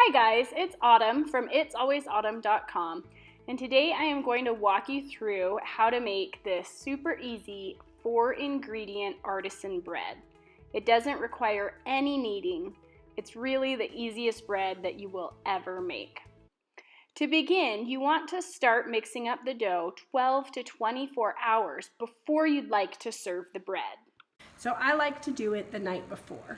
Hi guys, it's Autumn from itsalwaysautumn.com, and today I am going to walk you through how to make this super easy 4-ingredient artisan bread. It doesn't require any kneading. It's really the easiest bread that you will ever make. To begin, you want to start mixing up the dough 12 to 24 hours before you'd like to serve the bread. So I like to do it the night before.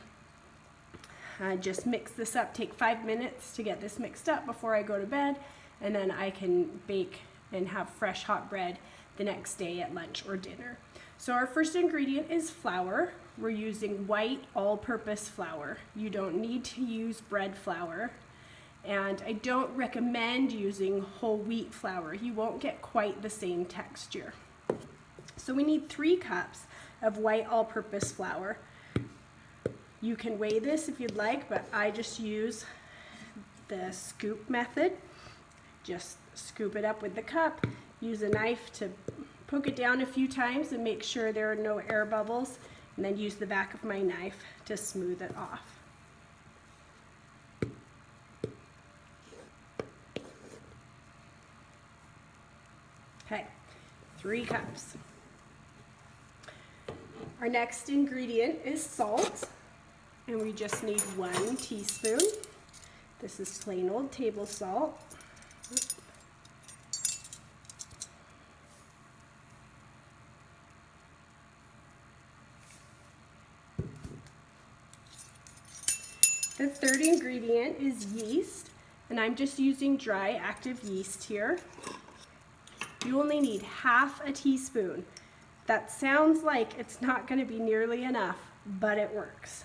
I just mix this up, take 5 minutes to get this mixed up before I go to bed, and then I can bake and have fresh hot bread the next day at lunch or dinner. So our first ingredient is flour. We're using white all-purpose flour. You don't need to use bread flour, and I don't recommend using whole wheat flour. You won't get quite the same texture. So we need 3 cups of white all-purpose flour. You can weigh this if you'd like, but I just use the scoop method. Just scoop it up with the cup, use a knife to poke it down a few times and make sure there are no air bubbles, and then use the back of my knife to smooth it off. Okay, 3 cups. Our next ingredient is salt. And we just need 1 teaspoon. This is plain old table salt. The third ingredient is yeast, and I'm just using dry active yeast here. You only need half a teaspoon. That sounds like it's not going to be nearly enough, but it works.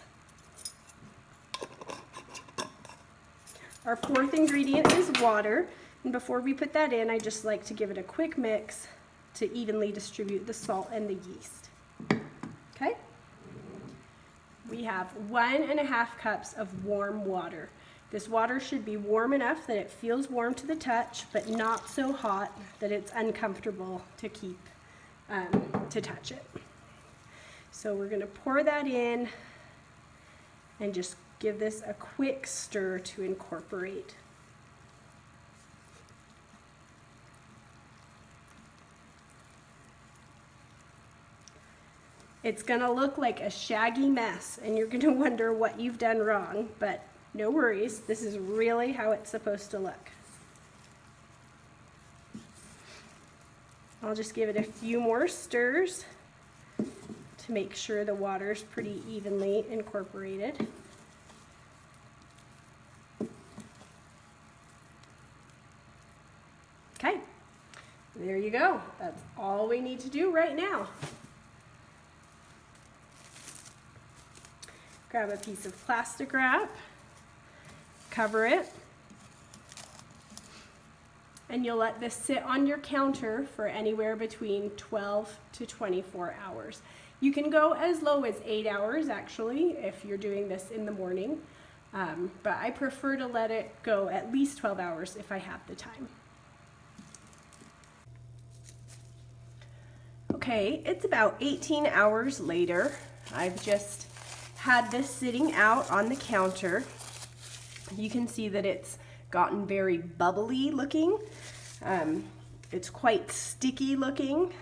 Our fourth ingredient is water, and before we put that in, I just like to give it a quick mix to evenly distribute the salt and the yeast. Okay? We have 1.5 cups of warm water. This water should be warm enough that it feels warm to the touch, but not so hot that it's uncomfortable to keep, to touch it. So we're going to pour that in and just give this a quick stir to incorporate. It's going to look like a shaggy mess, and you're going to wonder what you've done wrong, but no worries, this is really how it's supposed to look. I'll just give it a few more stirs to make sure the water's pretty evenly incorporated. Okay, there you go. That's all we need to do right now. Grab a piece of plastic wrap, cover it, and you'll let this sit on your counter for anywhere between 12 to 24 hours. You can go as low as 8 hours actually if you're doing this in the morning, but I prefer to let it go at least 12 hours if I have the time. Okay, it's about 18 hours later. I've just had this sitting out on the counter. You can see that it's gotten very bubbly looking. It's quite sticky looking,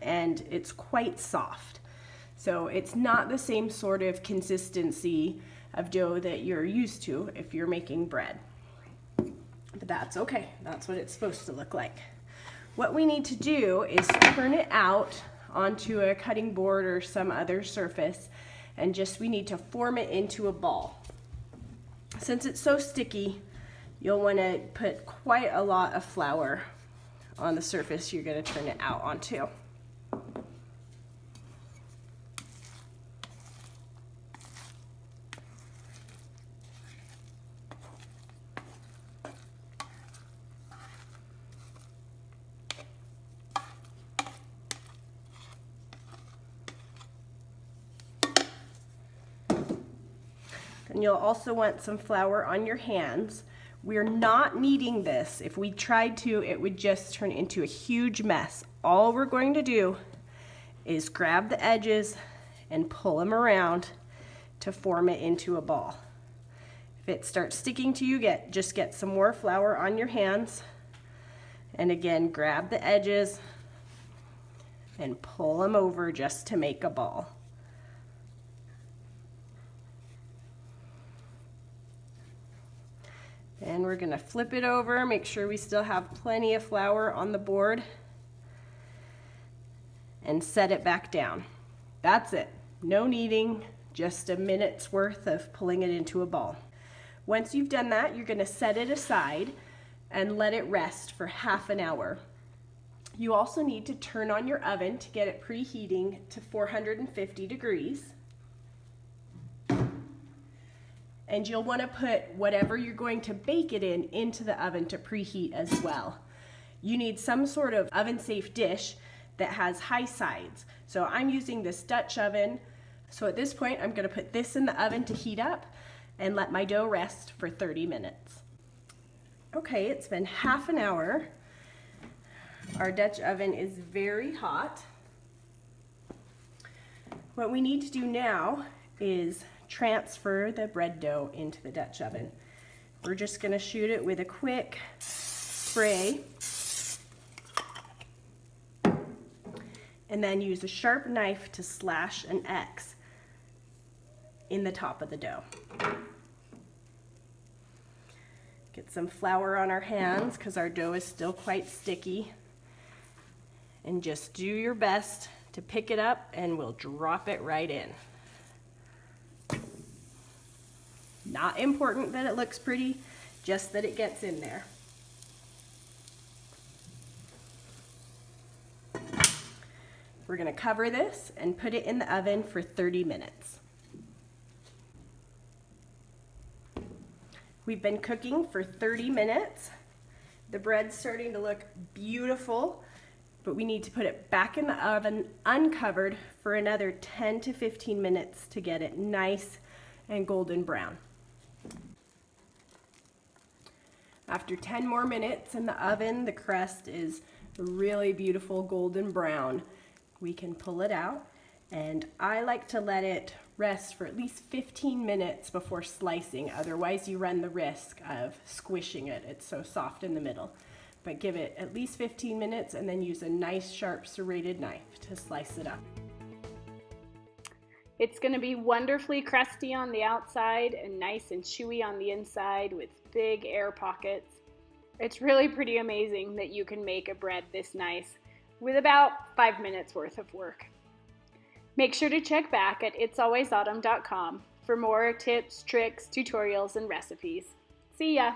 and it's quite soft. So it's not the same sort of consistency of dough that you're used to if you're making bread. But that's okay. That's what it's supposed to look like. What we need to do is turn it out onto a cutting board or some other surface, and we need to form it into a ball. Since it's so sticky, you'll want to put quite a lot of flour on the surface you're going to turn it out onto. And you'll also want some flour on your hands. We're not kneading this. If we tried to, it would just turn into a huge mess. All we're going to do is grab the edges and pull them around to form it into a ball. If it starts sticking to you, just get some more flour on your hands. And again, grab the edges and pull them over just to make a ball. And we're gonna flip it over, make sure we still have plenty of flour on the board, and set it back down. That's it. No kneading, just a minute's worth of pulling it into a ball. Once you've done that, you're gonna set it aside and let it rest for half an hour. You also need to turn on your oven to get it preheating to 450 degrees. And you'll want to put whatever you're going to bake it in into the oven to preheat as well. You need some sort of oven-safe dish that has high sides. So I'm using this Dutch oven. So at this point, I'm going to put this in the oven to heat up and let my dough rest for 30 minutes. Okay, it's been half an hour. Our Dutch oven is very hot. What we need to do now is transfer the bread dough into the Dutch oven. We're just going to shoot it with a quick spray and then use a sharp knife to slash an X in the top of the dough. Get some flour on our hands because our dough is still quite sticky, and just do your best to pick it up and we'll drop it right in. Not important that it looks pretty, just that it gets in there. We're going to cover this and put it in the oven for 30 minutes. We've been cooking for 30 minutes. The bread's starting to look beautiful, but we need to put it back in the oven uncovered for another 10 to 15 minutes to get it nice and golden brown. After 10 more minutes in the oven, the crust is really beautiful golden brown. We can pull it out, and I like to let it rest for at least 15 minutes before slicing. Otherwise, you run the risk of squishing it. It's so soft in the middle. But give it at least 15 minutes and then use a nice sharp serrated knife to slice it up. It's going to be wonderfully crusty on the outside and nice and chewy on the inside with big air pockets. It's really pretty amazing that you can make a bread this nice with about 5 minutes worth of work. Make sure to check back at itsalwaysautumn.com for more tips, tricks, tutorials, and recipes. See ya!